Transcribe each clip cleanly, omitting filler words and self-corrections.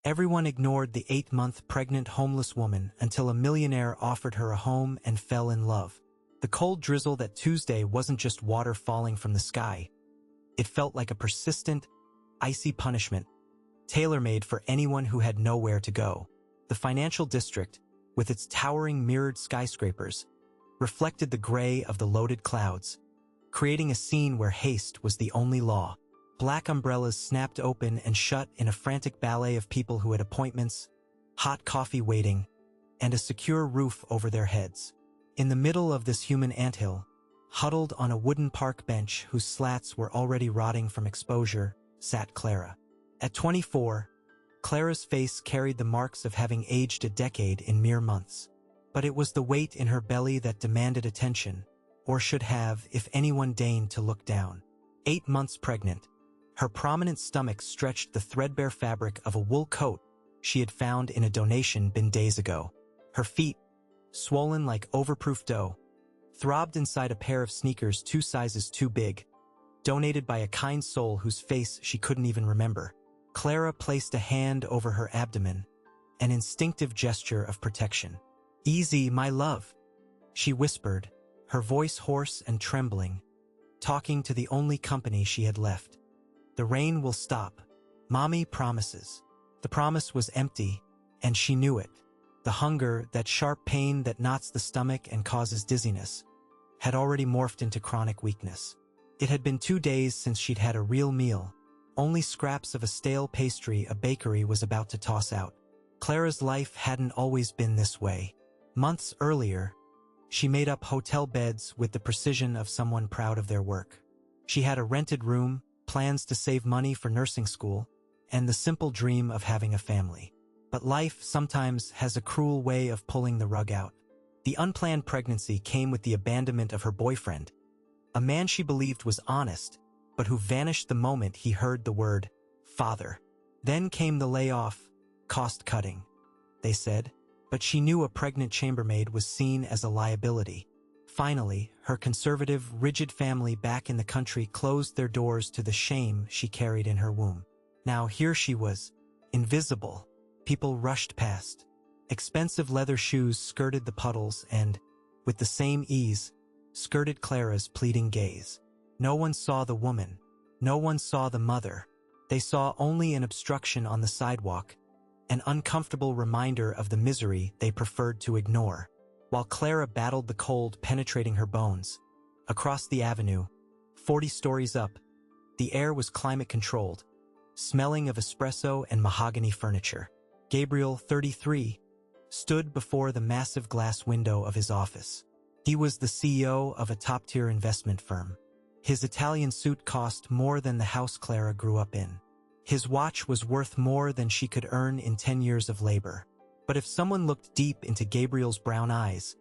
Everyone ignored the 8-month pregnant homeless woman until a millionaire offered her a home and fell in love. The cold drizzle that Tuesday wasn't just water falling from the sky. It felt like a persistent, icy punishment, tailor-made for anyone who had nowhere to go. The financial district, with its towering mirrored skyscrapers, reflected the gray of the loaded clouds, creating a scene where haste was the only law. Black umbrellas snapped open and shut in a frantic ballet of people who had appointments, hot coffee waiting, and a secure roof over their heads. In the middle of this human anthill, huddled on a wooden park bench whose slats were already rotting from exposure, sat Clara. At 24, Clara's face carried the marks of having aged a decade in mere months. But it was the weight in her belly that demanded attention, or should have if anyone deigned to look down. 8 months pregnant, her prominent stomach stretched the threadbare fabric of a wool coat she had found in a donation bin days ago. Her feet, swollen like overproof dough, throbbed inside a pair of sneakers 2 sizes too big, donated by a kind soul whose face she couldn't even remember. Clara placed a hand over her abdomen, an instinctive gesture of protection. "Easy, my love," she whispered, her voice hoarse and trembling, talking to the only company she had left. "The rain will stop. Mommy promises." The promise was empty, and she knew it. The hunger, that sharp pain that knots the stomach and causes dizziness, had already morphed into chronic weakness. It had been 2 days since she'd had a real meal, only scraps of a stale pastry a bakery was about to toss out. Clara's life hadn't always been this way. Months earlier, she made up hotel beds with the precision of someone proud of their work. She had a rented room, plans to save money for nursing school, and the simple dream of having a family. But life sometimes has a cruel way of pulling the rug out. The unplanned pregnancy came with the abandonment of her boyfriend, a man she believed was honest, but who vanished the moment he heard the word father. Then came the layoff, cost-cutting, they said, but she knew a pregnant chambermaid was seen as a liability. Finally, her conservative, rigid family back in the country closed their doors to the shame she carried in her womb. Now here she was, invisible. People rushed past. Expensive leather shoes skirted the puddles and, with the same ease, skirted Clara's pleading gaze. No one saw the woman. No one saw the mother. They saw only an obstruction on the sidewalk, an uncomfortable reminder of the misery they preferred to ignore. While Clara battled the cold penetrating her bones, across the avenue, 40 stories up, the air was climate-controlled, smelling of espresso and mahogany furniture. Gabriel, 33, stood before the massive glass window of his office. He was the CEO of a top-tier investment firm. His Italian suit cost more than the house Clara grew up in. His watch was worth more than she could earn in 10 years of labor. But if someone looked deep into Gabriel's brown eyes,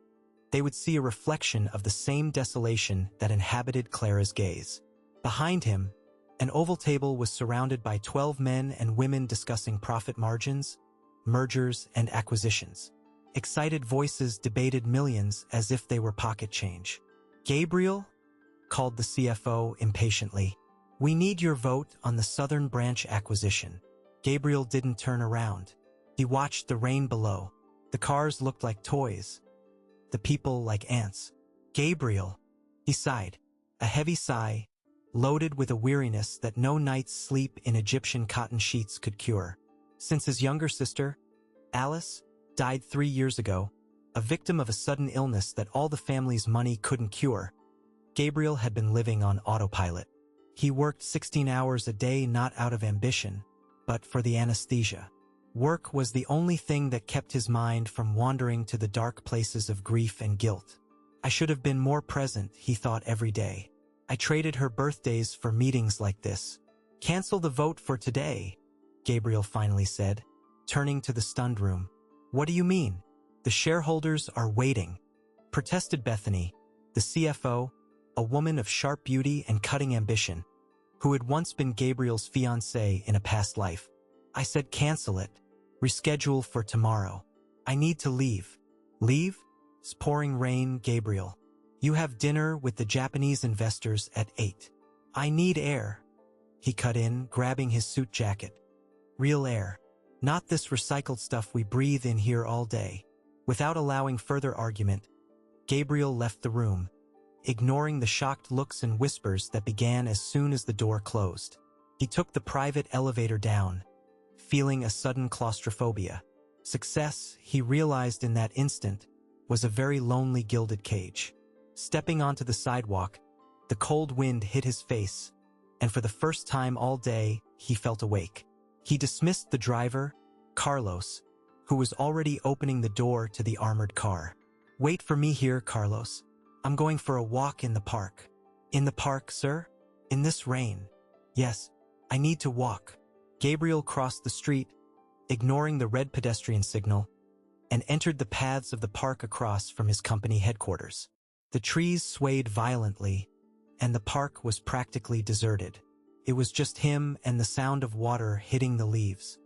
they would see a reflection of the same desolation that inhabited Clara's gaze. Behind him, an oval table was surrounded by 12 men and women discussing profit margins, mergers, and acquisitions. Excited voices debated millions as if they were pocket change. "Gabriel," called the CFO impatiently, "we need your vote on the Southern Branch acquisition." Gabriel didn't turn around. He watched the rain below. The cars looked like toys, the people like ants. "Gabriel," he sighed, a heavy sigh, loaded with a weariness that no night's sleep in Egyptian cotton sheets could cure. Since his younger sister, Alice, died 3 years ago, a victim of a sudden illness that all the family's money couldn't cure, Gabriel had been living on autopilot. He worked 16 hours a day not out of ambition, but for the anesthesia. Work was the only thing that kept his mind from wandering to the dark places of grief and guilt. "I should have been more present," he thought every day. "I traded her birthdays for meetings like this." "Cancel the vote for today," Gabriel finally said, turning to the stunned room. "What do you mean?" "The shareholders are waiting," protested Bethany, the CFO, a woman of sharp beauty and cutting ambition, who had once been Gabriel's fiancée in a past life. "I said cancel it. Reschedule for tomorrow. I need to leave." "Leave?" It's pouring rain, Gabriel. "You have dinner with the Japanese investors at 8. "I need air," he cut in, grabbing his suit jacket. "Real air. Not this recycled stuff we breathe in here all day. Without allowing further argument, Gabriel left the room, ignoring the shocked looks and whispers that began as soon as the door closed. He took the private elevator down, feeling a sudden claustrophobia. Success, he realized in that instant, was a very lonely gilded cage. Stepping onto the sidewalk, the cold wind hit his face, and for the first time all day, he felt awake. He dismissed the driver, Carlos, who was already opening the door to the armored car. "Wait for me here, Carlos. I'm going for a walk in the park." "In the park, sir? In this rain?" "Yes, I need to walk." Gabriel crossed the street, ignoring the red pedestrian signal, and entered the paths of the park across from his company headquarters. The trees swayed violently, and the park was practically deserted. It was just him and the sound of water hitting the leaves.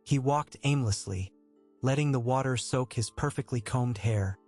He walked aimlessly, letting the water soak his perfectly combed hair,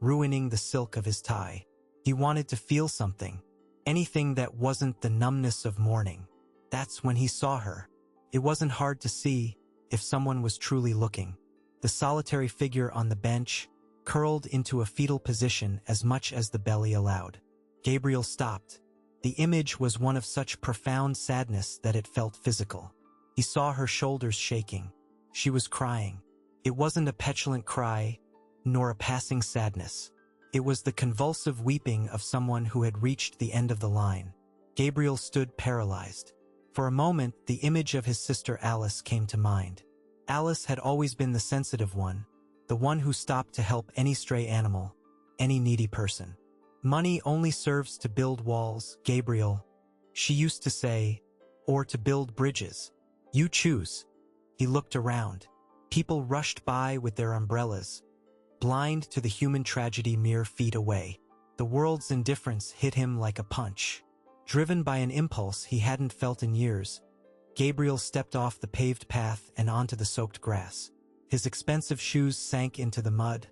ruining the silk of his tie. He wanted to feel something, anything that wasn't the numbness of morning. That's when he saw her. It wasn't hard to see if someone was truly looking. The solitary figure on the bench, curled into a fetal position as much as the belly allowed. Gabriel stopped. The image was one of such profound sadness that it felt physical. He saw her shoulders shaking. She was crying. It wasn't a petulant cry, nor a passing sadness. It was the convulsive weeping of someone who had reached the end of the line. Gabriel stood paralyzed. For a moment, the image of his sister Alice came to mind. Alice had always been the sensitive one, the one who stopped to help any stray animal, any needy person. "Money only serves to build walls, Gabriel," she used to say, "or to build bridges. You choose." He looked around. People rushed by with their umbrellas, blind to the human tragedy mere feet away. The world's indifference hit him like a punch. Driven by an impulse he hadn't felt in years, Gabriel stepped off the paved path and onto the soaked grass. His expensive shoes sank into the mud,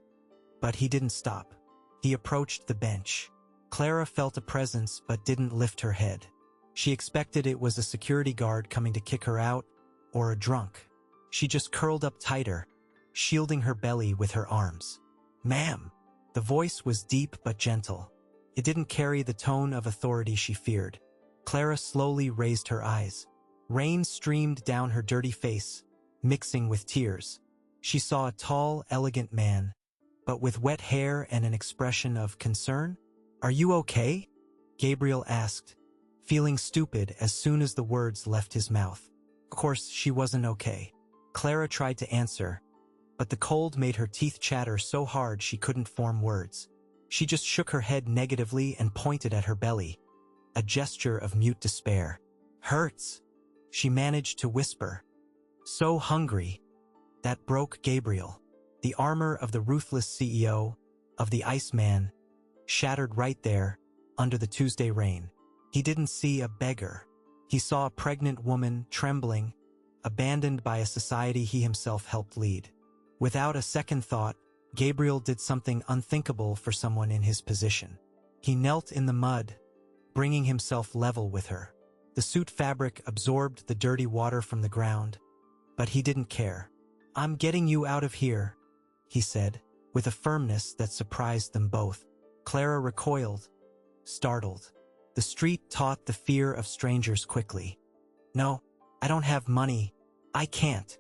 but he didn't stop. He approached the bench. Clara felt a presence but didn't lift her head. She expected it was a security guard coming to kick her out, or a drunk. She just curled up tighter, shielding her belly with her arms. "Ma'am." The voice was deep but gentle. It didn't carry the tone of authority she feared. Clara slowly raised her eyes. Rain streamed down her dirty face, mixing with tears. She saw a tall, elegant man, but with wet hair and an expression of concern. "Are you okay?" Gabriel asked, feeling stupid as soon as the words left his mouth. Of course, she wasn't okay. Clara tried to answer, but the cold made her teeth chatter so hard she couldn't form words. She just shook her head negatively and pointed at her belly, a gesture of mute despair. "Hurts," she managed to whisper. "So hungry." That broke Gabriel. The armor of the ruthless CEO, of the Iceman, shattered right there, under the Tuesday rain. He didn't see a beggar. He saw a pregnant woman trembling, abandoned by a society he himself helped lead. Without a second thought, Gabriel did something unthinkable for someone in his position. He knelt in the mud, bringing himself level with her. The suit fabric absorbed the dirty water from the ground, but he didn't care. "I'm getting you out of here," he said, with a firmness that surprised them both. Clara recoiled, startled. The street taught the fear of strangers quickly. "No, I don't have money. I can't.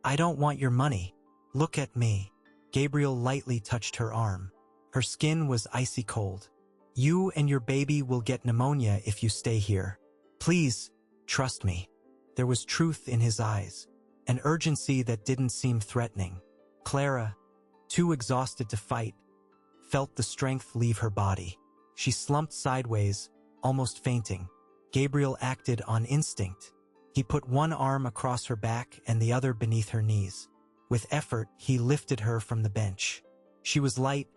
I don't want your money. Look at me." Gabriel lightly touched her arm. Her skin was icy cold. "You and your baby will get pneumonia if you stay here. Please, trust me." There was truth in his eyes, an urgency that didn't seem threatening. Clara, too exhausted to fight, felt the strength leave her body. She slumped sideways, almost fainting. Gabriel acted on instinct. He put one arm across her back and the other beneath her knees. With effort, he lifted her from the bench. She was light,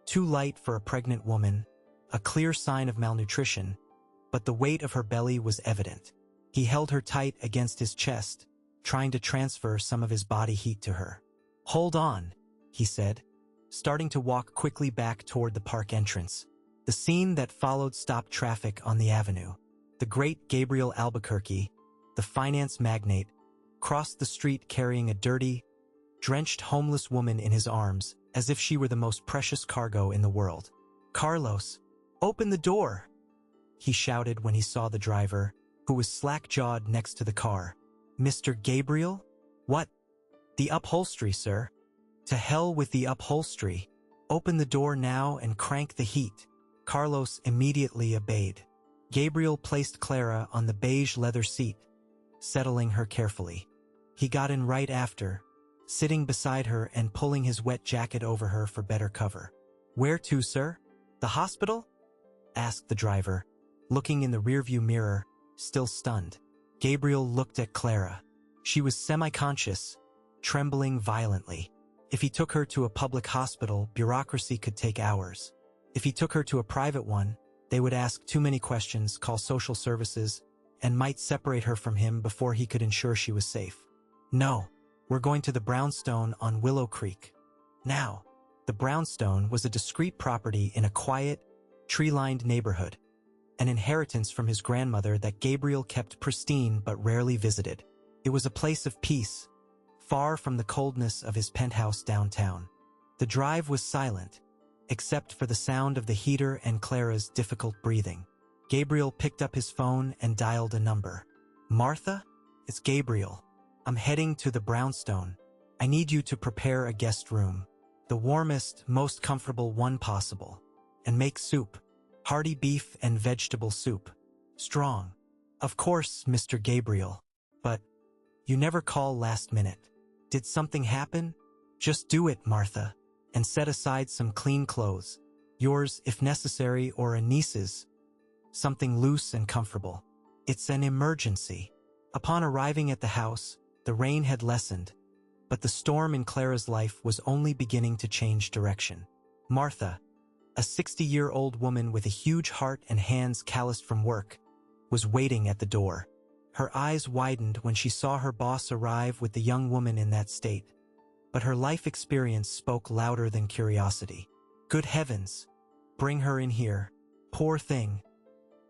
too light for a pregnant woman, a clear sign of malnutrition, but the weight of her belly was evident. He held her tight against his chest, trying to transfer some of his body heat to her. "Hold on," he said, starting to walk quickly back toward the park entrance. The scene that followed stopped traffic on the avenue. The great Gabriel Albuquerque, the finance magnate, crossed the street carrying a dirty, drenched homeless woman in his arms, as if she were the most precious cargo in the world. "Carlos, open the door!" he shouted when he saw the driver, who was slack-jawed next to the car. "Mr. Gabriel? What? The upholstery, sir." "To hell with the upholstery. Open the door now and crank the heat." Carlos immediately obeyed. Gabriel placed Clara on the beige leather seat, settling her carefully. He got in right after, sitting beside her and pulling his wet jacket over her for better cover. "Where to, sir? The hospital?" asked the driver, looking in the rearview mirror, still stunned. Gabriel looked at Clara. She was semi-conscious, trembling violently. If he took her to a public hospital, bureaucracy could take hours. If he took her to a private one, they would ask too many questions, call social services, and might separate her from him before he could ensure she was safe. "No, we're going to the brownstone on Willow Creek." Now, the brownstone was a discreet property in a quiet, tree-lined neighborhood, an inheritance from his grandmother that Gabriel kept pristine but rarely visited. It was a place of peace, far from the coldness of his penthouse downtown. The drive was silent, except for the sound of the heater and Clara's difficult breathing. Gabriel picked up his phone and dialed a number. "Martha? It's Gabriel. I'm heading to the brownstone. I need you to prepare a guest room. The warmest, most comfortable one possible. And make soup. Hearty beef and vegetable soup. Strong. Of course, Mr. Gabriel. But you never call last minute. Did something happen? Just do it, Martha. And set aside some clean clothes. Yours, if necessary, or a niece's. Something loose and comfortable. It's an emergency." Upon arriving at the house, the rain had lessened, but the storm in Clara's life was only beginning to change direction. Martha, a 60-year-old woman with a huge heart and hands calloused from work, was waiting at the door. Her eyes widened when she saw her boss arrive with the young woman in that state. But her life experience spoke louder than curiosity. "Good heavens! Bring her in here. Poor thing.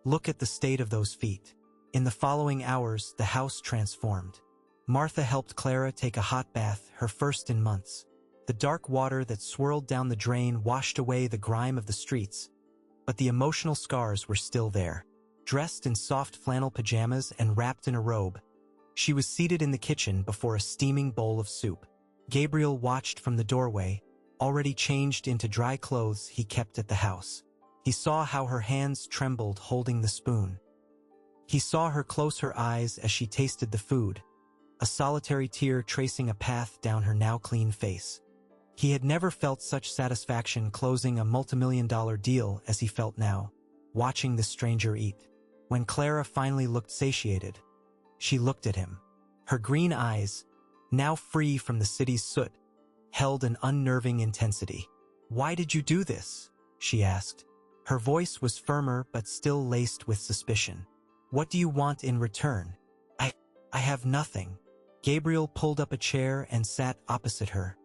Look at the state of those feet." In the following hours, the house transformed. Martha helped Clara take a hot bath, her first in months. The dark water that swirled down the drain washed away the grime of the streets, but the emotional scars were still there. Dressed in soft flannel pajamas and wrapped in a robe, she was seated in the kitchen before a steaming bowl of soup. Gabriel watched from the doorway, already changed into dry clothes he kept at the house. He saw how her hands trembled holding the spoon. He saw her close her eyes as she tasted the food, a solitary tear tracing a path down her now clean face. He had never felt such satisfaction closing a multimillion-dollar deal as he felt now, watching the stranger eat. When Clara finally looked satiated, she looked at him. Her green eyes, now free from the city's soot, held an unnerving intensity. "Why did you do this?" she asked. Her voice was firmer but still laced with suspicion. "What do you want in return?" I have nothing." Gabriel pulled up a chair and sat opposite her,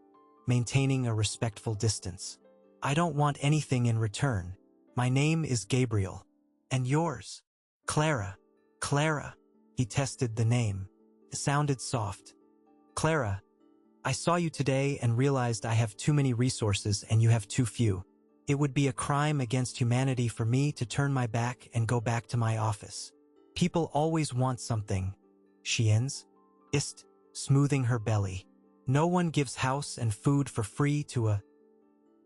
maintaining a respectful distance. "I don't want anything in return. My name is Gabriel. And yours?" "Clara." "Clara." He tested the name. It sounded soft. "Clara, I saw you today and realized I have too many resources and you have too few. It would be a crime against humanity for me to turn my back and go back to my office. People always want something." She ends, smoothing her belly. "No one gives house and food for free to a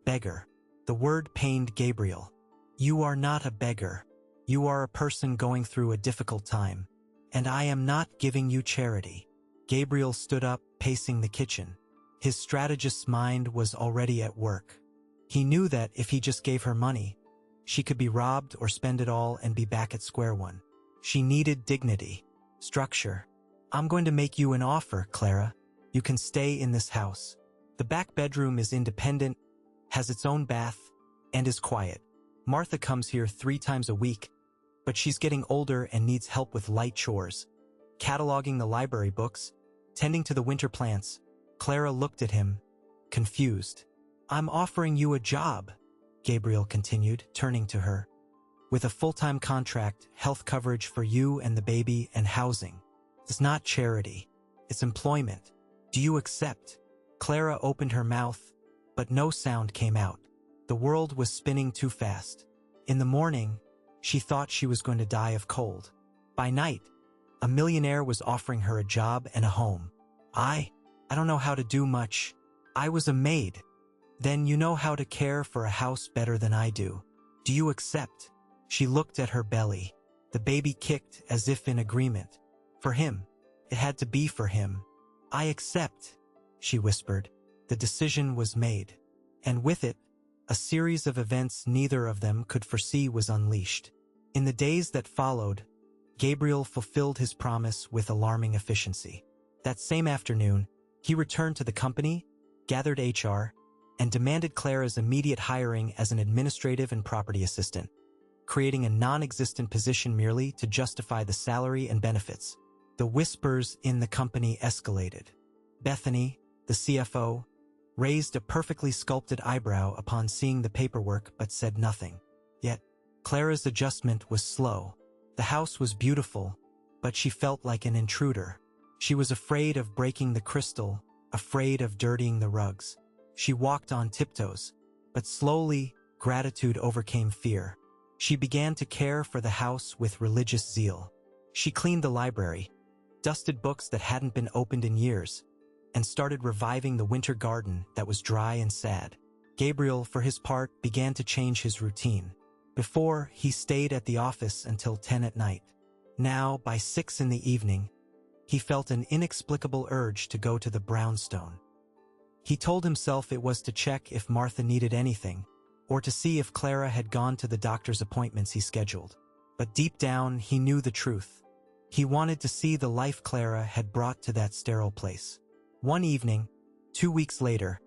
beggar." The word pained Gabriel. "You are not a beggar. You are a person going through a difficult time. And I am not giving you charity." Gabriel stood up, pacing the kitchen. His strategist's mind was already at work. He knew that if he just gave her money, she could be robbed or spend it all and be back at square one. She needed dignity, structure. "I'm going to make you an offer, Clara. You can stay in this house. The back bedroom is independent, has its own bath, and is quiet. Martha comes here 3 times a week, but she's getting older and needs help with light chores. Cataloging the library books, tending to the winter plants." Clara looked at him, confused. "I'm offering you a job," Gabriel continued, turning to her. "With a full-time contract, health coverage for you and the baby, and housing. It's not charity. It's employment. Do you accept? Clara opened her mouth, but no sound came out. The world was spinning too fast. In the morning, she thought she was going to die of cold. By night, a millionaire was offering her a job and a home. I don't know how to do much. I was a maid. Then you know how to care for a house better than I do. Do you accept? She looked at her belly. The baby kicked as if in agreement. For him. It had to be for him. I accept, she whispered. The decision was made. And with it, a series of events neither of them could foresee was unleashed. In the days that followed, Gabriel fulfilled his promise with alarming efficiency. That same afternoon, he returned to the company, gathered HR, and demanded Clara's immediate hiring as an administrative and property assistant, creating a non-existent position merely to justify the salary and benefits. The whispers in the company escalated. Bethany, the CFO, raised a perfectly sculpted eyebrow upon seeing the paperwork but said nothing. Yet, Clara's adjustment was slow. The house was beautiful, but she felt like an intruder. She was afraid of breaking the crystal, afraid of dirtying the rugs. She walked on tiptoes, but slowly, gratitude overcame fear. She began to care for the house with religious zeal. She cleaned the library, dusted books that hadn't been opened in years, and started reviving the winter garden that was dry and sad. Gabriel, for his part, began to change his routine. Before, he stayed at the office until 10 at night. Now, by 6 in the evening, he felt an inexplicable urge to go to the brownstone. He told himself it was to check if Martha needed anything, or to see if Clara had gone to the doctor's appointments he scheduled. But deep down, he knew the truth. He wanted to see the life Clara had brought to that sterile place. One evening, 2 weeks later,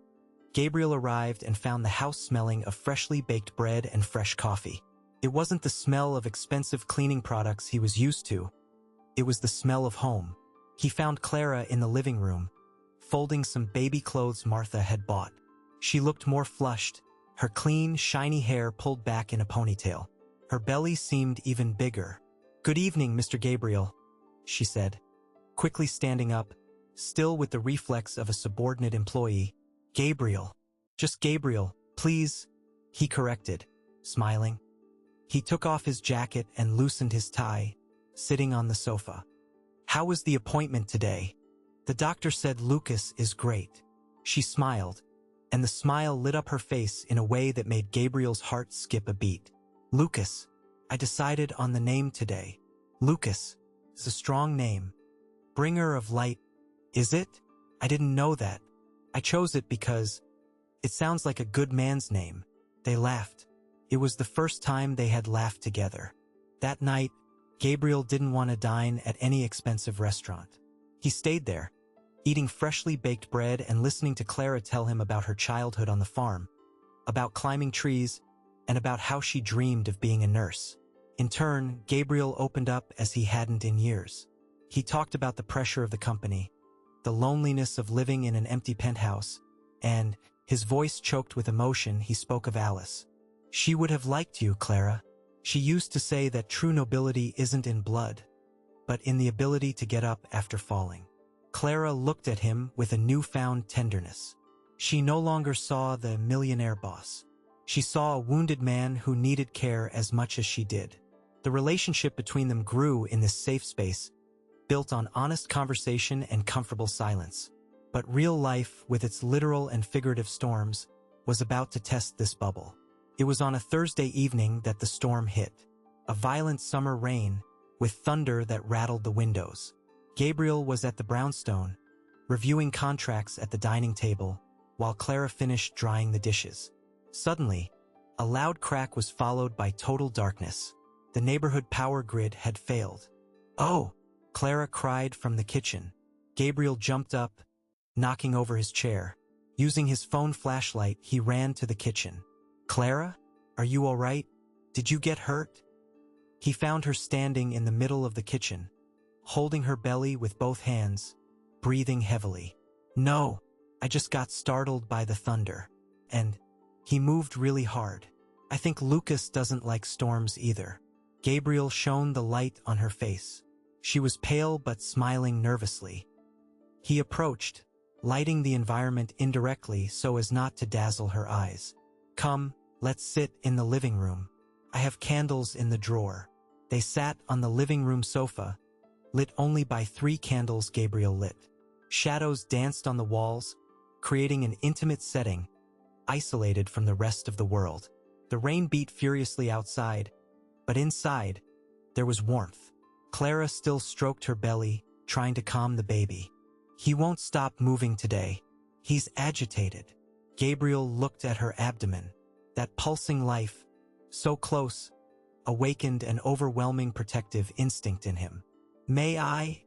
Gabriel arrived and found the house smelling of freshly baked bread and fresh coffee. It wasn't the smell of expensive cleaning products he was used to. It was the smell of home. He found Clara in the living room, folding some baby clothes Martha had bought. She looked more flushed, her clean, shiny hair pulled back in a ponytail. Her belly seemed even bigger. "Good evening, Mr. Gabriel," she said, quickly standing up, still with the reflex of a subordinate employee. "Gabriel. Just Gabriel, please," he corrected, smiling. He took off his jacket and loosened his tie, sitting on the sofa. "How was the appointment today?" "The doctor said Lucas is great." She smiled, and the smile lit up her face in a way that made Gabriel's heart skip a beat. "Lucas. I decided on the name today. Lucas is a strong name. Bringer of light. Is it? I didn't know that. I chose it because it sounds like a good man's name." They laughed. It was the first time they had laughed together. That night, Gabriel didn't want to dine at any expensive restaurant. He stayed there, eating freshly baked bread and listening to Clara tell him about her childhood on the farm, about climbing trees, and about how she dreamed of being a nurse. In turn, Gabriel opened up as he hadn't in years. He talked about the pressure of the company, the loneliness of living in an empty penthouse, and, his voice choked with emotion, he spoke of Alice. "She would have liked you, Clara. She used to say that true nobility isn't in blood, but in the ability to get up after falling." Clara looked at him with a newfound tenderness. She no longer saw the millionaire boss. She saw a wounded man who needed care as much as she did. The relationship between them grew in this safe space, built on honest conversation and comfortable silence. But real life, with its literal and figurative storms, was about to test this bubble. It was on a Thursday evening that the storm hit. A violent summer rain, with thunder that rattled the windows. Gabriel was at the brownstone, reviewing contracts at the dining table, while Clara finished drying the dishes. Suddenly, a loud crack was followed by total darkness. The neighborhood power grid had failed. "Oh!" Clara cried from the kitchen. Gabriel jumped up, knocking over his chair. Using his phone flashlight, he ran to the kitchen. "Clara? Are you all right? Did you get hurt?" He found her standing in the middle of the kitchen, holding her belly with both hands, breathing heavily. "No, I just got startled by the thunder. And he moved really hard. I think Lucas doesn't like storms either." Gabriel shone the light on her face. She was pale but smiling nervously. He approached, lighting the environment indirectly so as not to dazzle her eyes. "Come, let's sit in the living room. I have candles in the drawer." They sat on the living room sofa, lit only by 3 candles Gabriel lit. Shadows danced on the walls, creating an intimate setting, isolated from the rest of the world. The rain beat furiously outside, but inside, there was warmth. Clara still stroked her belly, trying to calm the baby. "He won't stop moving today. He's agitated." Gabriel looked at her abdomen. That pulsing life, so close, awakened an overwhelming protective instinct in him. "May I?"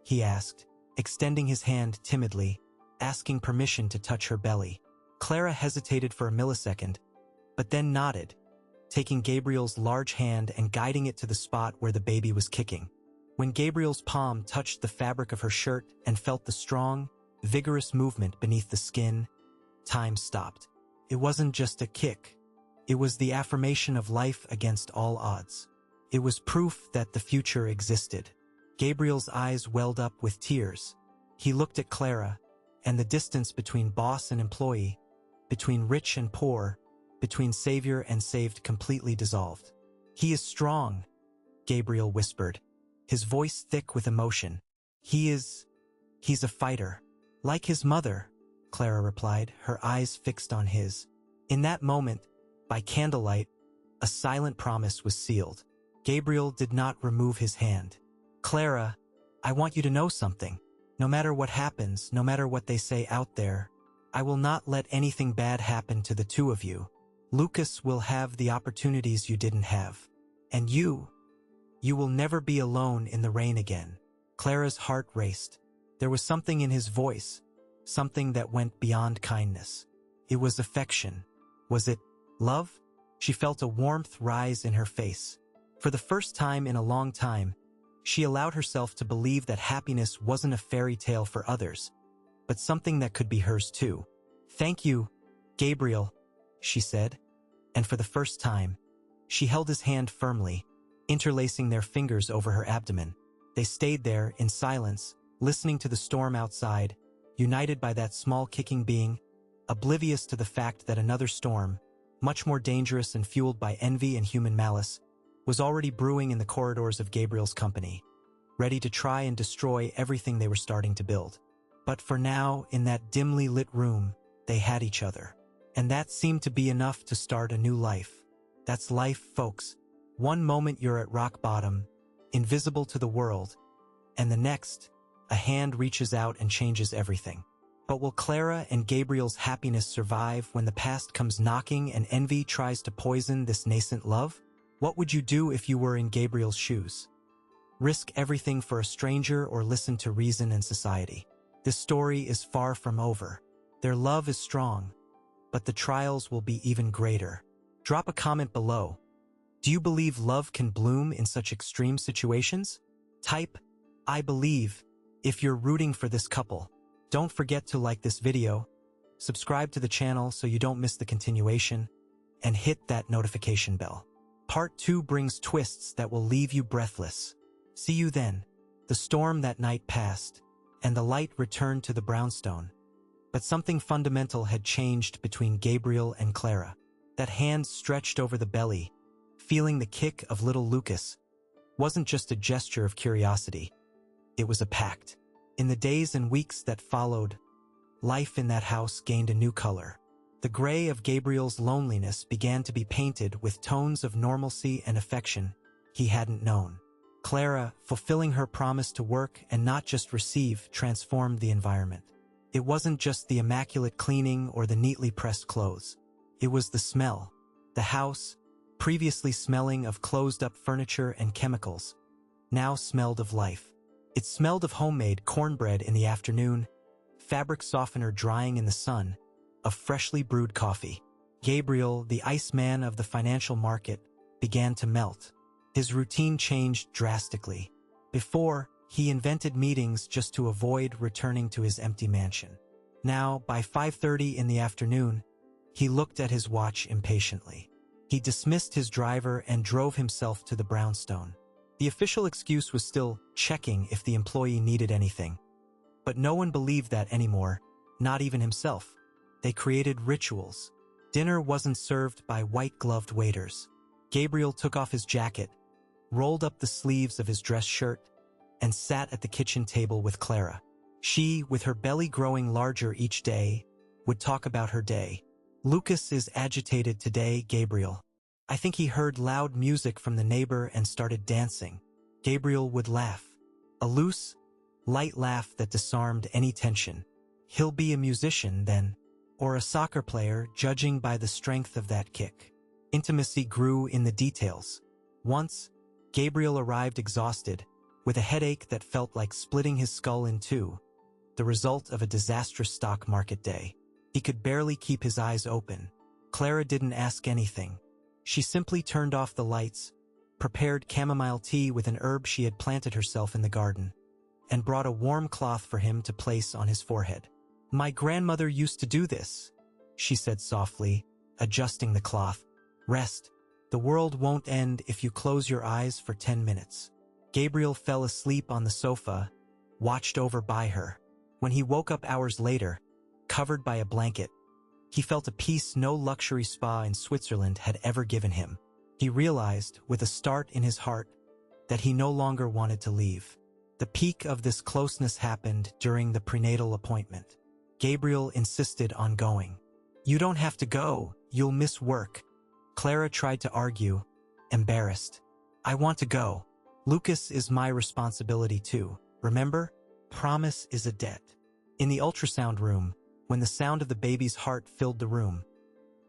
he asked, extending his hand timidly, asking permission to touch her belly. Clara hesitated for a millisecond, but then nodded, taking Gabriel's large hand and guiding it to the spot where the baby was kicking. When Gabriel's palm touched the fabric of her shirt and felt the strong, vigorous movement beneath the skin, time stopped. It wasn't just a kick. It was the affirmation of life against all odds. It was proof that the future existed. Gabriel's eyes welled up with tears. He looked at Clara, and the distance between boss and employee, between rich and poor, between savior and saved completely dissolved. "He is strong," Gabriel whispered, his voice thick with emotion. He's a fighter." "Like his mother," Clara replied, her eyes fixed on his. In that moment, by candlelight, a silent promise was sealed. Gabriel did not remove his hand. "Clara, I want you to know something. No matter what happens, no matter what they say out there, I will not let anything bad happen to the two of you. Lucas will have the opportunities you didn't have. And you will never be alone in the rain again." Clara's heart raced. There was something in his voice, something that went beyond kindness. It was affection. Was it love? She felt a warmth rise in her face. For the first time in a long time, she allowed herself to believe that happiness wasn't a fairy tale for others, but something that could be hers too. "Thank you, Gabriel," she said, and for the first time, she held his hand firmly, interlacing their fingers over her abdomen. They stayed there in silence, listening to the storm outside, united by that small kicking being, oblivious to the fact that another storm, much more dangerous and fueled by envy and human malice, was already brewing in the corridors of Gabriel's company, ready to try and destroy everything they were starting to build. But for now, in that dimly lit room, they had each other. And that seemed to be enough to start a new life. That's life, folks. One moment you're at rock bottom, invisible to the world, and the next, a hand reaches out and changes everything. But will Clara and Gabriel's happiness survive when the past comes knocking and envy tries to poison this nascent love? What would you do if you were in Gabriel's shoes? Risk everything for a stranger or listen to reason and society? This story is far from over. Their love is strong, but the trials will be even greater. Drop a comment below. Do you believe love can bloom in such extreme situations? Type, "I believe," if you're rooting for this couple. Don't forget to like this video, subscribe to the channel so you don't miss the continuation, and hit that notification bell. Part 2 brings twists that will leave you breathless. See you then. The storm that night passed, and the light returned to the brownstone. But something fundamental had changed between Gabriel and Clara. That hand stretched over the belly, feeling the kick of little Lucas, wasn't just a gesture of curiosity. It was a pact. In the days and weeks that followed, life in that house gained a new color. The gray of Gabriel's loneliness began to be painted with tones of normalcy and affection he hadn't known. Clara, fulfilling her promise to work and not just receive, transformed the environment. It wasn't just the immaculate cleaning or the neatly pressed clothes. It was the smell. The house, previously smelling of closed-up furniture and chemicals, now smelled of life. It smelled of homemade cornbread in the afternoon, fabric softener drying in the sun, of freshly brewed coffee. Gabriel, the Iceman of the financial market, began to melt. His routine changed drastically. Before, he invented meetings just to avoid returning to his empty mansion. Now, by 5:30 in the afternoon, he looked at his watch impatiently. He dismissed his driver and drove himself to the brownstone. The official excuse was still checking if the employee needed anything. But no one believed that anymore, not even himself. They created rituals. Dinner wasn't served by white-gloved waiters. Gabriel took off his jacket, rolled up the sleeves of his dress shirt, and sat at the kitchen table with Clara. She, with her belly growing larger each day, would talk about her day. "Lucas is agitated today, Gabriel. I think he heard loud music from the neighbor and started dancing." Gabriel would laugh. A loose, light laugh that disarmed any tension. "He'll be a musician, then. Or a soccer player, judging by the strength of that kick." Intimacy grew in the details. Once, Gabriel arrived exhausted, with a headache that felt like splitting his skull in two, the result of a disastrous stock market day. He could barely keep his eyes open. Clara didn't ask anything. She simply turned off the lights, prepared chamomile tea with an herb she had planted herself in the garden, and brought a warm cloth for him to place on his forehead. "My grandmother used to do this," she said softly, adjusting the cloth. "Rest. The world won't end if you close your eyes for 10 minutes. Gabriel fell asleep on the sofa, watched over by her. When he woke up hours later, covered by a blanket, he felt a peace no luxury spa in Switzerland had ever given him. He realized, with a start in his heart, that he no longer wanted to leave. The peak of this closeness happened during the prenatal appointment. Gabriel insisted on going. "You don't have to go, you'll miss work." Clara tried to argue, embarrassed. "I want to go. Lucas is my responsibility too. Remember? Promise is a debt." In the ultrasound room, when the sound of the baby's heart filled the room,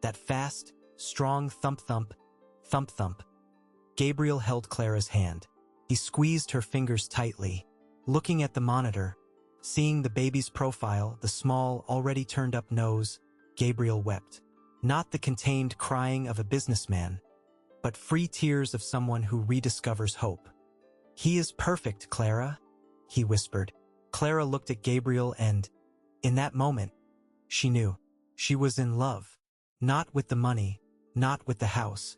that fast, strong thump-thump, thump-thump, Gabriel held Clara's hand. He squeezed her fingers tightly. Looking at the monitor, seeing the baby's profile, the small, already turned-up nose, Gabriel wept. Not the contained crying of a businessman, but free tears of someone who rediscovers hope. "He is perfect, Clara," he whispered. Clara looked at Gabriel and, in that moment, she knew. She was in love. Not with the money, not with the house,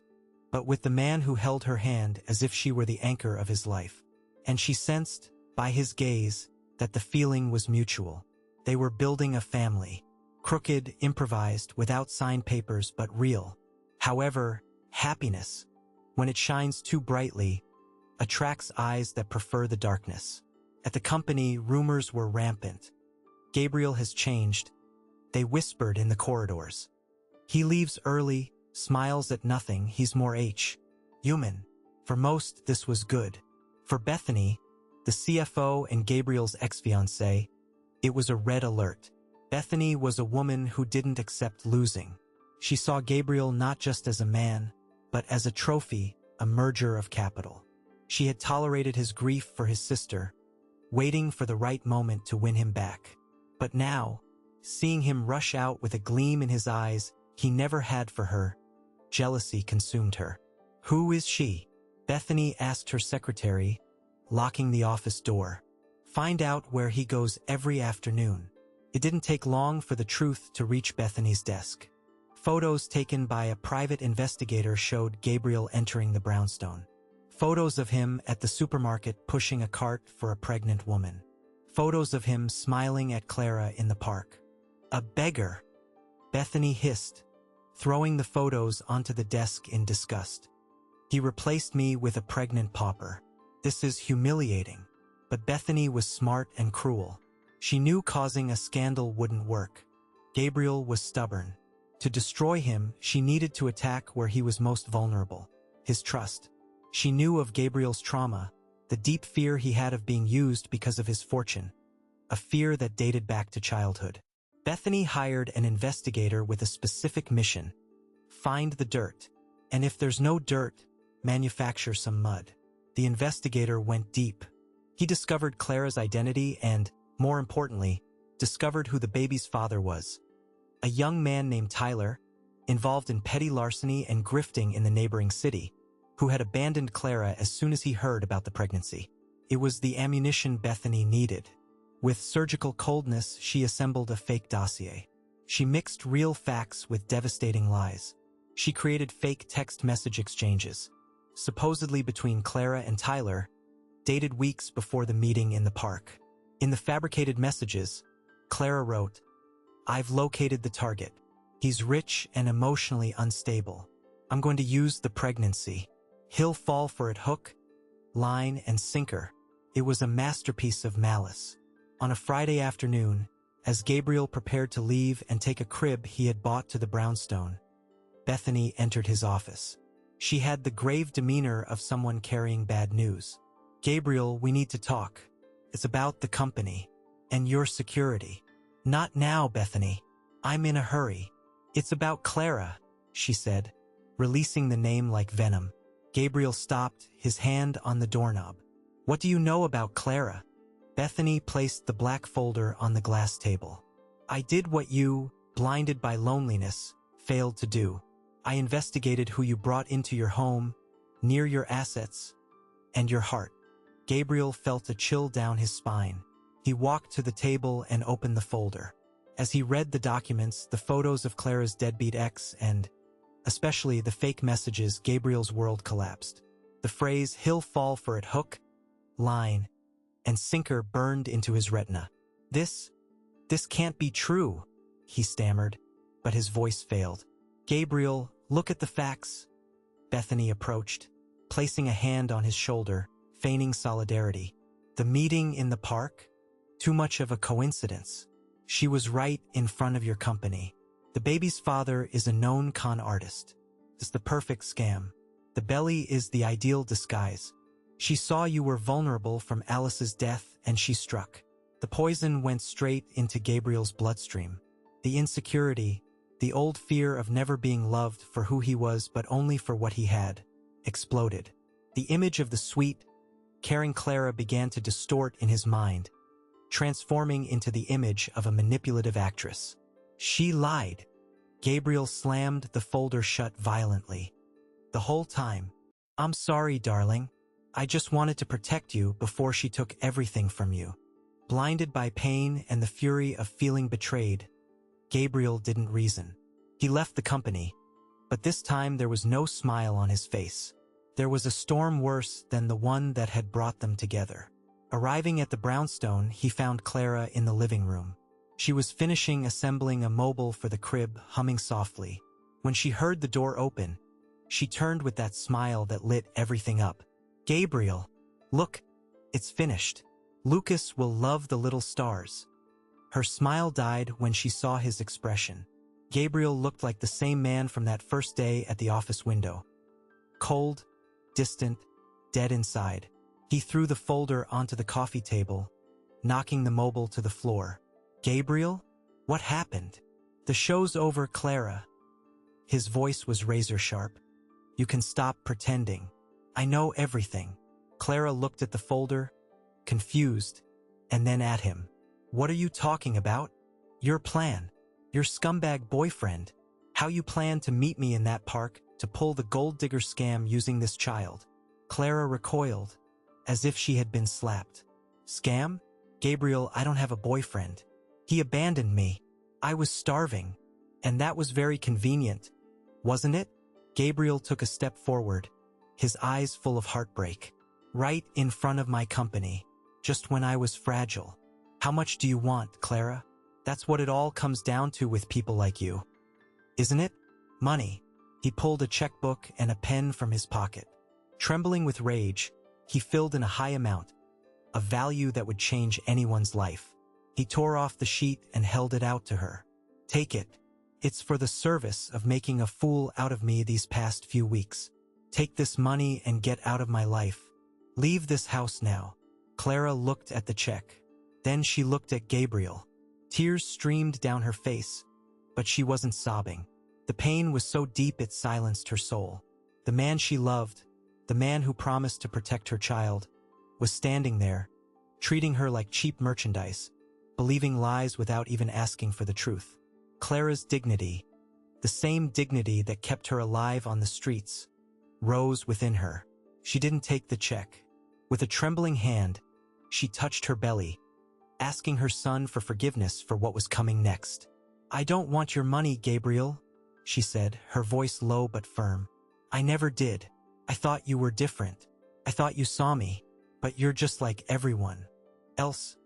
but with the man who held her hand as if she were the anchor of his life. And she sensed, by his gaze, that the feeling was mutual. They were building a family. Crooked, improvised, without signed papers, but real. However, happiness, when it shines too brightly, attracts eyes that prefer the darkness. At the company, rumors were rampant. "Gabriel has changed," they whispered in the corridors. "He leaves early, smiles at nothing, he's more human." For most, this was good. For Bethany, the CFO and Gabriel's ex-fiancée, it was a red alert. Bethany was a woman who didn't accept losing. She saw Gabriel not just as a man, but as a trophy, a merger of capital. She had tolerated his grief for his sister, waiting for the right moment to win him back. But now, seeing him rush out with a gleam in his eyes he never had for her, jealousy consumed her. "Who is she?" Bethany asked her secretary, locking the office door. "Find out where he goes every afternoon." It didn't take long for the truth to reach Bethany's desk. Photos taken by a private investigator showed Gabriel entering the brownstone. Photos of him at the supermarket pushing a cart for a pregnant woman. Photos of him smiling at Clara in the park. "A beggar," Bethany hissed, throwing the photos onto the desk in disgust. "He replaced me with a pregnant pauper. This is humiliating." But Bethany was smart and cruel. She knew causing a scandal wouldn't work. Gabriel was stubborn. To destroy him, she needed to attack where he was most vulnerable, his trust. She knew of Gabriel's trauma, the deep fear he had of being used because of his fortune, a fear that dated back to childhood. Bethany hired an investigator with a specific mission: find the dirt, and if there's no dirt, manufacture some mud. The investigator went deep. He discovered Clara's identity and, more importantly, discovered who the baby's father was. A young man named Tyler, involved in petty larceny and grifting in the neighboring city, who had abandoned Clara as soon as he heard about the pregnancy. It was the ammunition Bethany needed. With surgical coldness, she assembled a fake dossier. She mixed real facts with devastating lies. She created fake text message exchanges, supposedly between Clara and Tyler, dated weeks before the meeting in the park. In the fabricated messages, Clara wrote, "I've located the target. He's rich and emotionally unstable. I'm going to use the pregnancy. He'll fall for it hook, line, and sinker." It was a masterpiece of malice. On a Friday afternoon, as Gabriel prepared to leave and take a crib he had bought to the brownstone, Bethany entered his office. She had the grave demeanor of someone carrying bad news. "Gabriel, we need to talk. It's about the company and your security." "Not now, Bethany. I'm in a hurry." "It's about Clara," she said, releasing the name like venom. Gabriel stopped, his hand on the doorknob. "What do you know about Clara?" Bethany placed the black folder on the glass table. "I did what you, blinded by loneliness, failed to do. I investigated who you brought into your home, near your assets, and your heart." Gabriel felt a chill down his spine. He walked to the table and opened the folder. As he read the documents, the photos of Clara's deadbeat ex and, especially, the fake messages, Gabriel's world collapsed. The phrase, "He'll fall for it hook, line, and sinker" burned into his retina. This can't be true," he stammered, but his voice failed. "Gabriel, look at the facts." Bethany approached, placing a hand on his shoulder, feigning solidarity. "The meeting in the park? Too much of a coincidence. She was right in front of your company. The baby's father is a known con artist. It's the perfect scam. The belly is the ideal disguise. She saw you were vulnerable from Alice's death and she struck. The poison went straight into Gabriel's bloodstream. The insecurity, the old fear of never being loved for who he was but only for what he had, exploded. The image of the sweet, caring Clara began to distort in his mind, transforming into the image of a manipulative actress. She lied. Gabriel slammed the folder shut violently. "The whole time. I'm sorry, darling. I just wanted to protect you before she took everything from you." Blinded by pain and the fury of feeling betrayed, Gabriel didn't reason. He left the company, but this time there was no smile on his face. There was a storm worse than the one that had brought them together. Arriving at the brownstone, he found Clara in the living room. She was finishing assembling a mobile for the crib, humming softly. When she heard the door open, she turned with that smile that lit everything up. "Gabriel, look, it's finished. Lucas will love the little stars." Her smile died when she saw his expression. Gabriel looked like the same man from that first day at the office window. Cold, distant, dead inside. He threw the folder onto the coffee table, knocking the mobile to the floor. "Gabriel, what happened?" "The show's over, Clara." His voice was razor sharp. "You can stop pretending. I know everything." Clara looked at the folder, confused, and then at him. "What are you talking about?" "Your plan. Your scumbag boyfriend. How you plan to meet me in that park to pull the gold digger scam using this child." Clara recoiled, as if she had been slapped. "Scam? Gabriel, I don't have a boyfriend. He abandoned me. I was starving. And that was very convenient, wasn't it?" Gabriel took a step forward, his eyes full of heartbreak. "Right in front of my company, just when I was fragile. How much do you want, Clara? That's what it all comes down to with people like you. Isn't it? Money." He pulled a checkbook and a pen from his pocket. Trembling with rage, he filled in a high amount, a value that would change anyone's life. He tore off the sheet and held it out to her. "Take it. It's for the service of making a fool out of me these past few weeks. Take this money and get out of my life. Leave this house now." Clara looked at the check. Then she looked at Gabriel. Tears streamed down her face, but she wasn't sobbing. The pain was so deep it silenced her soul. The man she loved, the man who promised to protect her child, was standing there, treating her like cheap merchandise, believing lies without even asking for the truth. Clara's dignity, the same dignity that kept her alive on the streets, rose within her. She didn't take the check. With a trembling hand, she touched her belly, asking her son for forgiveness for what was coming next. "I don't want your money, Gabriel," she said, her voice low but firm. "I never did. I thought you were different. I thought you saw me, but you're just like everyone else."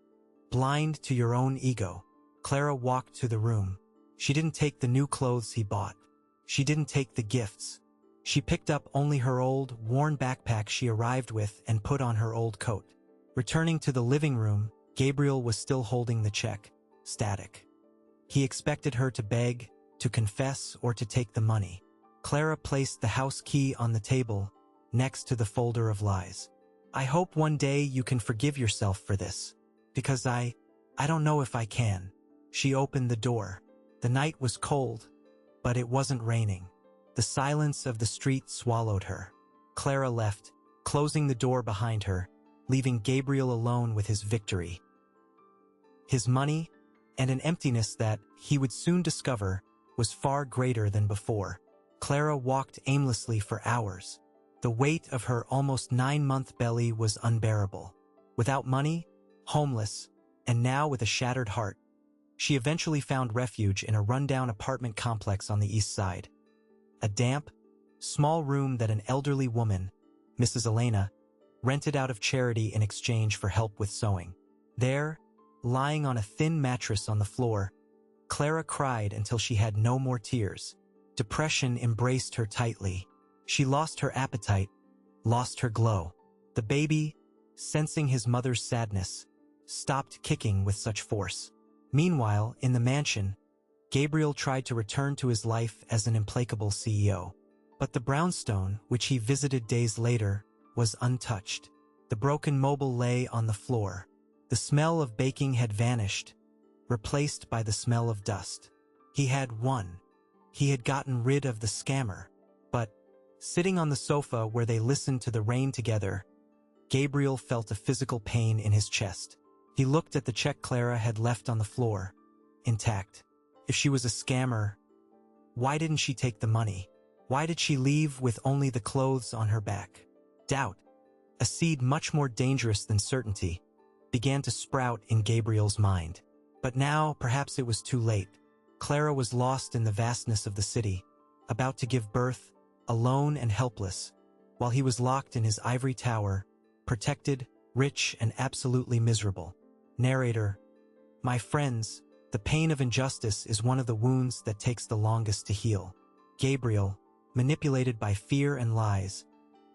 blind to your own ego. Clara walked to the room. She didn't take the new clothes he bought. She didn't take the gifts. She picked up only her old, worn backpack she arrived with and put on her old coat. Returning to the living room, Gabriel was still holding the check, static. He expected her to beg, to confess, or to take the money. Clara placed the house key on the table, next to the folder of lies. I hope one day you can forgive yourself for this. Because I don't know if I can. She opened the door. The night was cold, but it wasn't raining. The silence of the street swallowed her. Clara left, closing the door behind her, leaving Gabriel alone with his victory. His money, and an emptiness that, he would soon discover, was far greater than before. Clara walked aimlessly for hours. The weight of her almost 9-month belly was unbearable. Without money, homeless, and now with a shattered heart, she eventually found refuge in a rundown apartment complex on the east side. A damp, small room that an elderly woman, Mrs. Elena, rented out of charity in exchange for help with sewing. There, lying on a thin mattress on the floor, Clara cried until she had no more tears. Depression embraced her tightly. She lost her appetite, lost her glow. The baby, sensing his mother's sadness, stopped kicking with such force. Meanwhile, in the mansion, Gabriel tried to return to his life as an implacable CEO. But the brownstone, which he visited days later, was untouched. The broken mobile lay on the floor. The smell of baking had vanished, replaced by the smell of dust. He had won. He had gotten rid of the scammer. But, sitting on the sofa where they listened to the rain together, Gabriel felt a physical pain in his chest. He looked at the check Clara had left on the floor, intact. If she was a scammer, why didn't she take the money? Why did she leave with only the clothes on her back? Doubt, a seed much more dangerous than certainty, began to sprout in Gabriel's mind. But now, perhaps it was too late. Clara was lost in the vastness of the city, about to give birth, alone and helpless, while he was locked in his ivory tower, protected, rich, and absolutely miserable. Narrator: my friends, the pain of injustice is one of the wounds that takes the longest to heal. Gabriel, manipulated by fear and lies,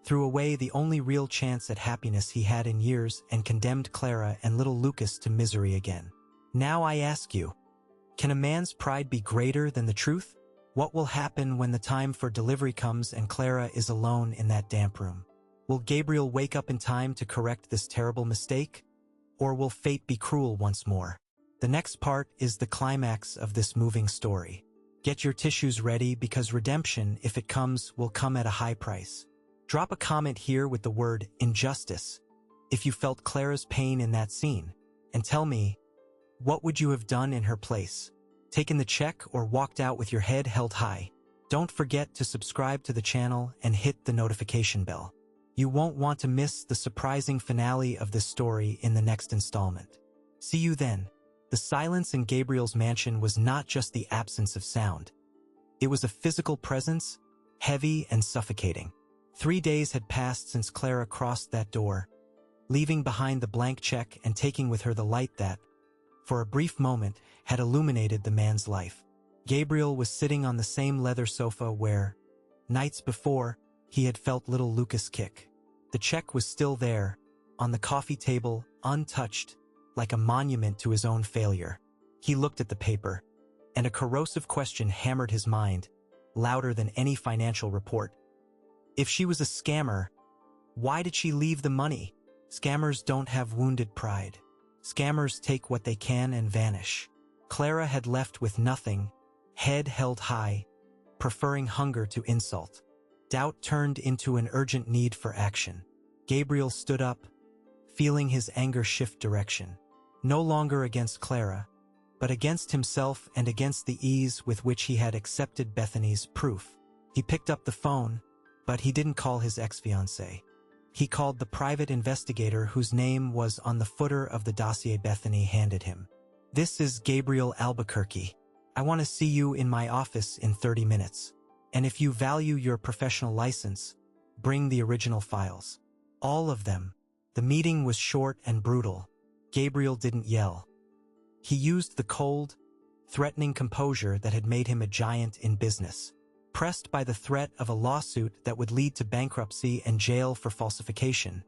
threw away the only real chance at happiness he had in years and condemned Clara and little Lucas to misery again. Now I ask you, can a man's pride be greater than the truth? What will happen when the time for delivery comes and Clara is alone in that damp room? Will Gabriel wake up in time to correct this terrible mistake? Or will fate be cruel once more? The next part is the climax of this moving story. Get your tissues ready because redemption, if it comes, will come at a high price. Drop a comment here with the word injustice if you felt Clara's pain in that scene, and tell me, what would you have done in her place? Taken the check or walked out with your head held high? Don't forget to subscribe to the channel and hit the notification bell. You won't want to miss the surprising finale of this story in the next installment. See you then. The silence in Gabriel's mansion was not just the absence of sound. It was a physical presence, heavy and suffocating. 3 days had passed since Clara crossed that door, leaving behind the blank check and taking with her the light that, for a brief moment, had illuminated the man's life. Gabriel was sitting on the same leather sofa where, nights before, he had felt little Lucas kick. The check was still there, on the coffee table, untouched, like a monument to his own failure. He looked at the paper, and a corrosive question hammered his mind, louder than any financial report. If she was a scammer, why did she leave the money? Scammers don't have wounded pride. Scammers take what they can and vanish. Clara had left with nothing, head held high, preferring hunger to insult. Doubt turned into an urgent need for action. Gabriel stood up, feeling his anger shift direction. No longer against Clara, but against himself and against the ease with which he had accepted Bethany's proof. He picked up the phone, but he didn't call his ex-fiancée. He called the private investigator whose name was on the footer of the dossier Bethany handed him. This is Gabriel Albuquerque. I want to see you in my office in 30 minutes. And if you value your professional license, bring the original files. All of them. The meeting was short and brutal. Gabriel didn't yell. He used the cold, threatening composure that had made him a giant in business. Pressed by the threat of a lawsuit that would lead to bankruptcy and jail for falsification,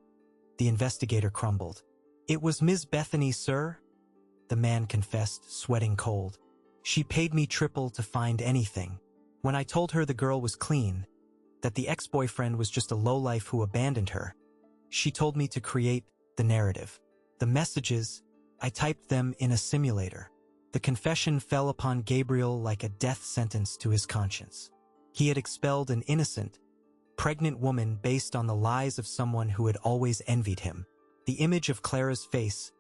the investigator crumbled. "It was Ms. Bethany, sir," the man confessed, sweating cold. "She paid me triple to find anything. When I told her the girl was clean, that the ex-boyfriend was just a lowlife who abandoned her, she told me to create the narrative. The messages, I typed them in a simulator." The confession fell upon Gabriel like a death sentence to his conscience. He had expelled an innocent, pregnant woman based on the lies of someone who had always envied him. The image of Clara's face,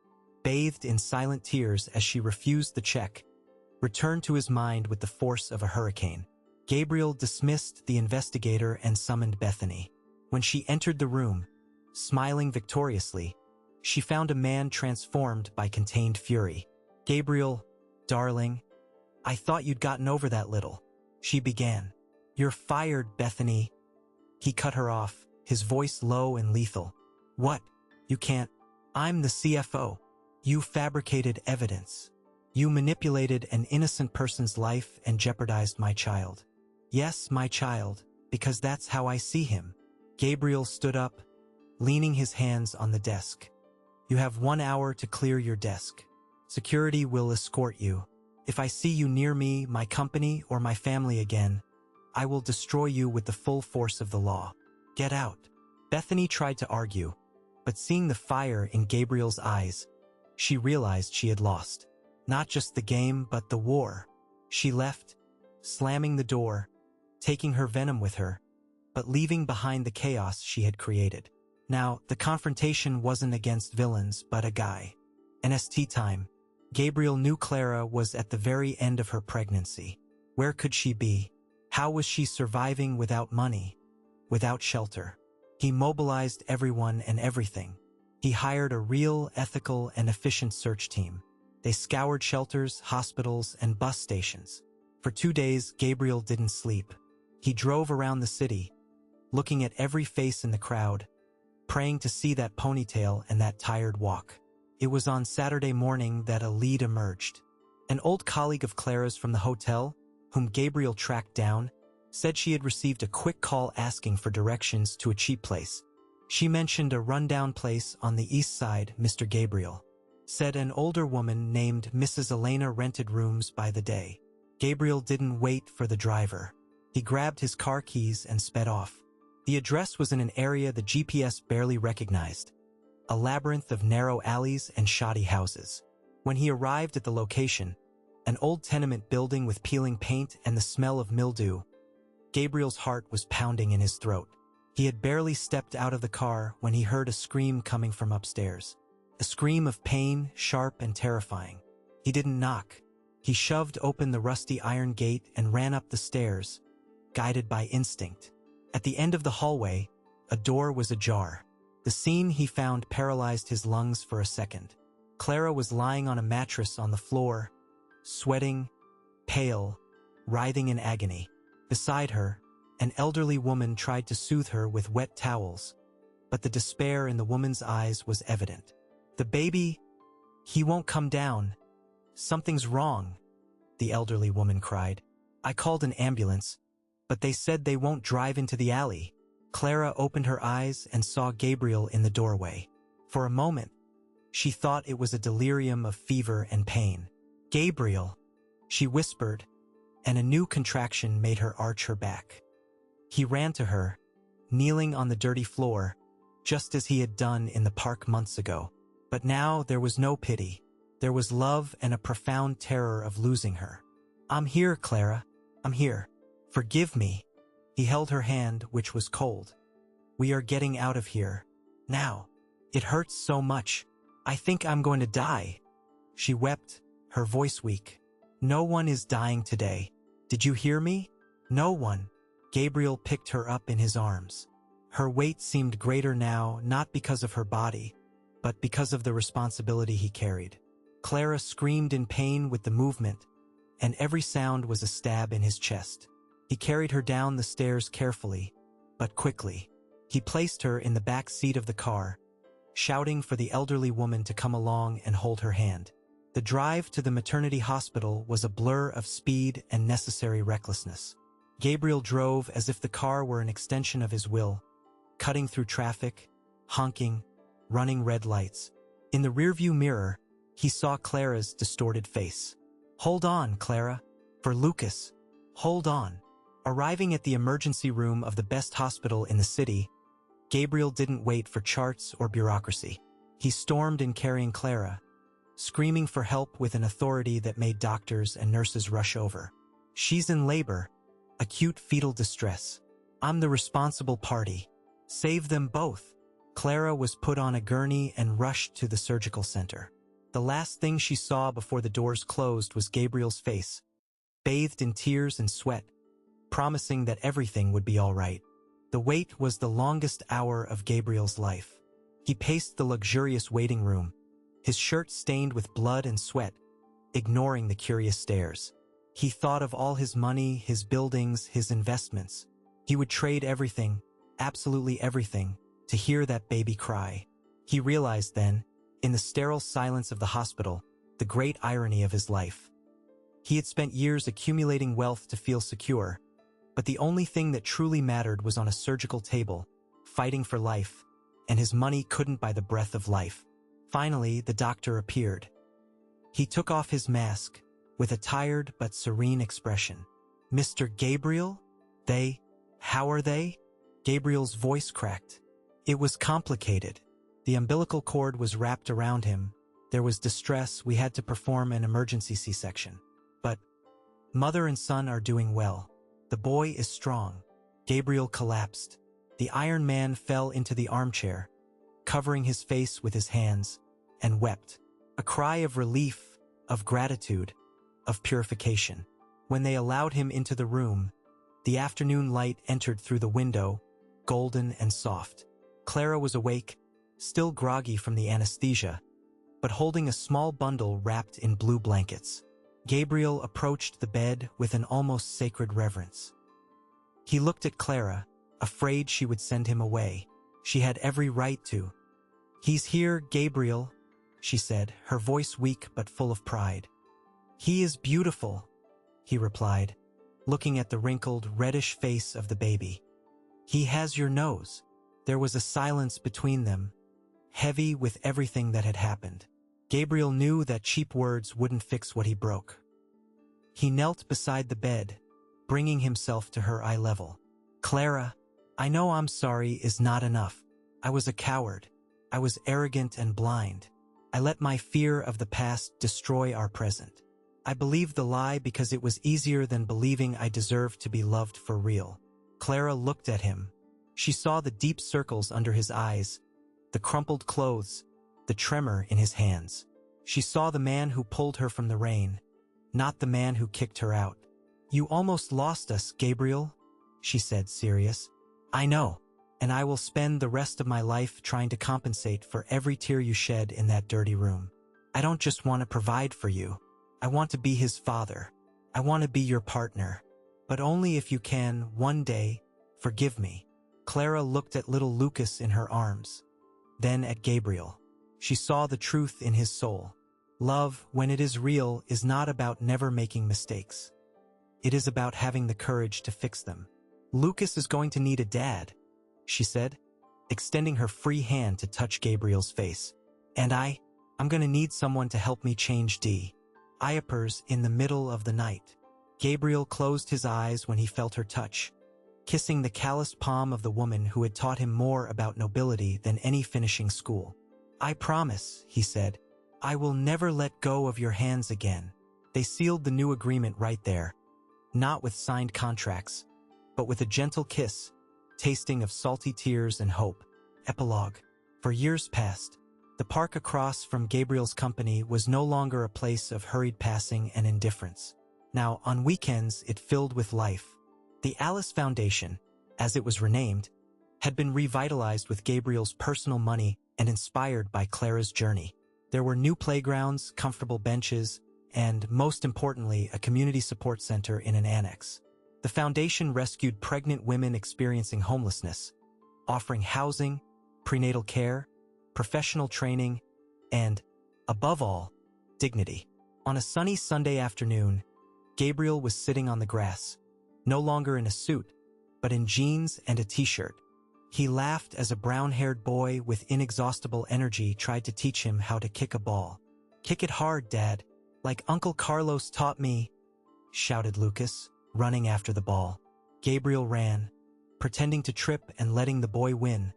bathed in silent tears as she refused the check, returned to his mind with the force of a hurricane. Gabriel dismissed the investigator and summoned Bethany. When she entered the room, smiling victoriously, she found a man transformed by contained fury. "Gabriel, darling, I thought you'd gotten over that little," she began. "You're fired, Bethany." He cut her off, his voice low and lethal. "What? You can't. I'm the CFO. You fabricated evidence. You manipulated an innocent person's life and jeopardized my child." "Yes, my child, because that's how I see him." Gabriel stood up, leaning his hands on the desk. "You have 1 hour to clear your desk. Security will escort you. If I see you near me, my company, or my family again, I will destroy you with the full force of the law. Get out." Bethany tried to argue, but seeing the fire in Gabriel's eyes, she realized she had lost. Not just the game, but the war. She left, slamming the door, taking her venom with her, but leaving behind the chaos she had created. Now, the confrontation wasn't against villains, but a guy. NST time. Gabriel knew Clara was at the very end of her pregnancy. Where could she be? How was she surviving without money, without shelter? He mobilized everyone and everything. He hired a real, ethical, and efficient search team. They scoured shelters, hospitals, and bus stations. For 2 days, Gabriel didn't sleep. He drove around the city, looking at every face in the crowd, praying to see that ponytail and that tired walk. It was on Saturday morning that a lead emerged. An old colleague of Clara's from the hotel, whom Gabriel tracked down, said she had received a quick call asking for directions to a cheap place. She mentioned a rundown place on the east side. Mr. Gabriel said an older woman named Mrs. Elena rented rooms by the day. Gabriel didn't wait for the driver. He grabbed his car keys and sped off. The address was in an area the GPS barely recognized, a labyrinth of narrow alleys and shoddy houses. When he arrived at the location, an old tenement building with peeling paint and the smell of mildew, Gabriel's heart was pounding in his throat. He had barely stepped out of the car when he heard a scream coming from upstairs. A scream of pain, sharp and terrifying. He didn't knock. He shoved open the rusty iron gate and ran up the stairs, guided by instinct. At the end of the hallway, a door was ajar. The scene he found paralyzed his lungs for a second. Clara was lying on a mattress on the floor, sweating, pale, writhing in agony. Beside her, an elderly woman tried to soothe her with wet towels, but the despair in the woman's eyes was evident. "The baby, he won't come down. Something's wrong," the elderly woman cried. "I called an ambulance, but they said they won't drive into the alley." Clara opened her eyes and saw Gabriel in the doorway. For a moment, she thought it was a delirium of fever and pain. "Gabriel," she whispered, and a new contraction made her arch her back. He ran to her, kneeling on the dirty floor, just as he had done in the park months ago. But now there was no pity. There was love and a profound terror of losing her. "I'm here, Clara. I'm here. Forgive me." He held her hand, which was cold. "We are getting out of here. Now. It hurts so much. I think I'm going to die." She wept, her voice weak. "No one is dying today. Did you hear me? No one." Gabriel picked her up in his arms. Her weight seemed greater now, not because of her body, but because of the responsibility he carried. Clara screamed in pain with the movement, and every sound was a stab in his chest. He carried her down the stairs carefully, but quickly. He placed her in the back seat of the car, shouting for the elderly woman to come along and hold her hand. The drive to the maternity hospital was a blur of speed and necessary recklessness. Gabriel drove as if the car were an extension of his will, cutting through traffic, honking, running red lights. In the rearview mirror, he saw Clara's distorted face. "Hold on, Clara. For Lucas. Hold on." Arriving at the emergency room of the best hospital in the city, Gabriel didn't wait for charts or bureaucracy. He stormed in carrying Clara, screaming for help with an authority that made doctors and nurses rush over. "She's in labor. Acute fetal distress. I'm the responsible party. Save them both." Clara was put on a gurney and rushed to the surgical center. The last thing she saw before the doors closed was Gabriel's face, bathed in tears and sweat, promising that everything would be all right. The wait was the longest hour of Gabriel's life. He paced the luxurious waiting room, his shirt stained with blood and sweat, ignoring the curious stares. He thought of all his money, his buildings, his investments. He would trade everything, absolutely everything, to hear that baby cry. He realized then, in the sterile silence of the hospital, the great irony of his life. He had spent years accumulating wealth to feel secure, but the only thing that truly mattered was on a surgical table, fighting for life, and his money couldn't buy the breath of life. Finally, the doctor appeared. He took off his mask, with a tired but serene expression. "Mr. Gabriel? How are they?" Gabriel's voice cracked. It was complicated. The umbilical cord was wrapped around him. There was distress. We had to perform an emergency C-section. But mother and son are doing well. The boy is strong. Gabriel collapsed. The Iron Man fell into the armchair, covering his face with his hands, and wept. A cry of relief, of gratitude, of purification. When they allowed him into the room, the afternoon light entered through the window, golden and soft. Clara was awake, still groggy from the anesthesia, but holding a small bundle wrapped in blue blankets. Gabriel approached the bed with an almost sacred reverence. He looked at Clara, afraid she would send him away. She had every right to. "He's here, Gabriel," she said, her voice weak but full of pride. "He is beautiful," he replied, looking at the wrinkled, reddish face of the baby. "He has your nose." There was a silence between them, heavy with everything that had happened. Gabriel knew that cheap words wouldn't fix what he broke. He knelt beside the bed, bringing himself to her eye level. "Clara, I know I'm sorry is not enough. I was a coward. I was arrogant and blind. I let my fear of the past destroy our present. I believed the lie because it was easier than believing I deserved to be loved for real." Clara looked at him. She saw the deep circles under his eyes, the crumpled clothes, the tremor in his hands. She saw the man who pulled her from the rain, not the man who kicked her out. "You almost lost us, Gabriel," she said, serious. "I know, and I will spend the rest of my life trying to compensate for every tear you shed in that dirty room. I don't just want to provide for you. I want to be his father. I want to be your partner. But only if you can, one day, forgive me." Clara looked at little Lucas in her arms, then at Gabriel. She saw the truth in his soul. Love, when it is real, is not about never making mistakes. It is about having the courage to fix them. "Lucas is going to need a dad," she said, extending her free hand to touch Gabriel's face. "And I'm going to need someone to help me change diapers in the middle of the night." Gabriel closed his eyes when he felt her touch, kissing the calloused palm of the woman who had taught him more about nobility than any finishing school. "I promise," he said, "I will never let go of your hands again." They sealed the new agreement right there, not with signed contracts, but with a gentle kiss, tasting of salty tears and hope. Epilogue. For years past, the park across from Gabriel's company was no longer a place of hurried passing and indifference. Now, on weekends, it filled with life. The Alice Foundation, as it was renamed, had been revitalized with Gabriel's personal money and inspired by Clara's journey. There were new playgrounds, comfortable benches, and, most importantly, a community support center in an annex. The foundation rescued pregnant women experiencing homelessness, offering housing, prenatal care, professional training, and, above all, dignity. On a sunny Sunday afternoon, Gabriel was sitting on the grass, no longer in a suit, but in jeans and a t-shirt. He laughed as a brown-haired boy with inexhaustible energy tried to teach him how to kick a ball. "Kick it hard, Dad, like Uncle Carlos taught me," shouted Lucas, running after the ball. Gabriel ran, pretending to trip and letting the boy win,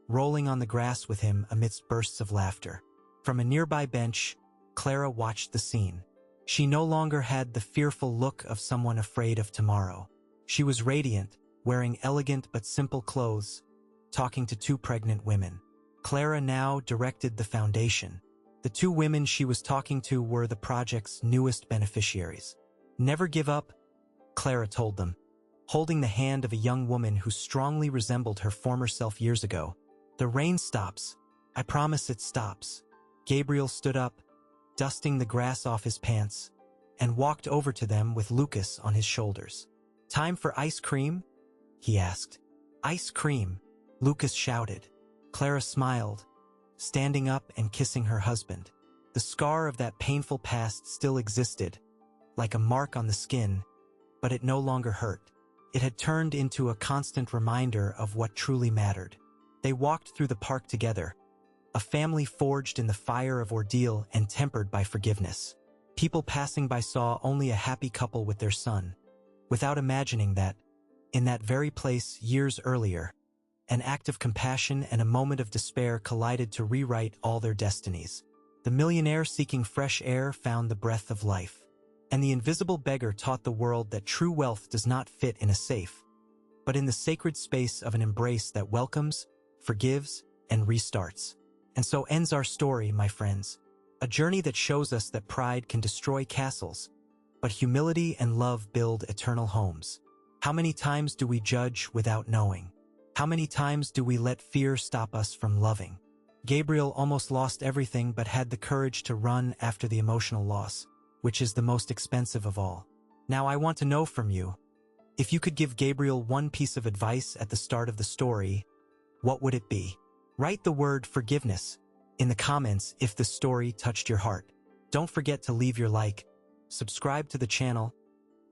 rolling on the grass with him amidst bursts of laughter. From a nearby bench, Clara watched the scene. She no longer had the fearful look of someone afraid of tomorrow. She was radiant, wearing elegant but simple clothes, talking to two pregnant women. Clara now directed the foundation. The two women she was talking to were the project's newest beneficiaries. "Never give up," Clara told them, holding the hand of a young woman who strongly resembled her former self years ago. "The rain stops. I promise it stops." Gabriel stood up, dusting the grass off his pants, and walked over to them with Lucas on his shoulders. "Time for ice cream?" he asked. "Ice cream," Lucas shouted. Clara smiled, standing up and kissing her husband. The scar of that painful past still existed, like a mark on the skin, but it no longer hurt. It had turned into a constant reminder of what truly mattered. They walked through the park together, a family forged in the fire of ordeal and tempered by forgiveness. People passing by saw only a happy couple with their son, without imagining that, in that very place years earlier, an act of compassion and a moment of despair collided to rewrite all their destinies. The millionaire seeking fresh air found the breath of life, and the invisible beggar taught the world that true wealth does not fit in a safe, but in the sacred space of an embrace that welcomes, forgives, and restarts. And so ends our story, my friends. A journey that shows us that pride can destroy castles, but humility and love build eternal homes. How many times do we judge without knowing? How many times do we let fear stop us from loving? Gabriel almost lost everything but had the courage to run after the emotional loss, which is the most expensive of all. Now I want to know from you, if you could give Gabriel one piece of advice at the start of the story, what would it be? Write the word forgiveness in the comments if the story touched your heart. Don't forget to leave your like, subscribe to the channel,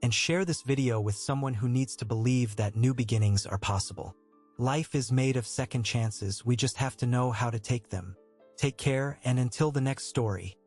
and share this video with someone who needs to believe that new beginnings are possible. Life is made of second chances, we just have to know how to take them. Take care, and until the next story.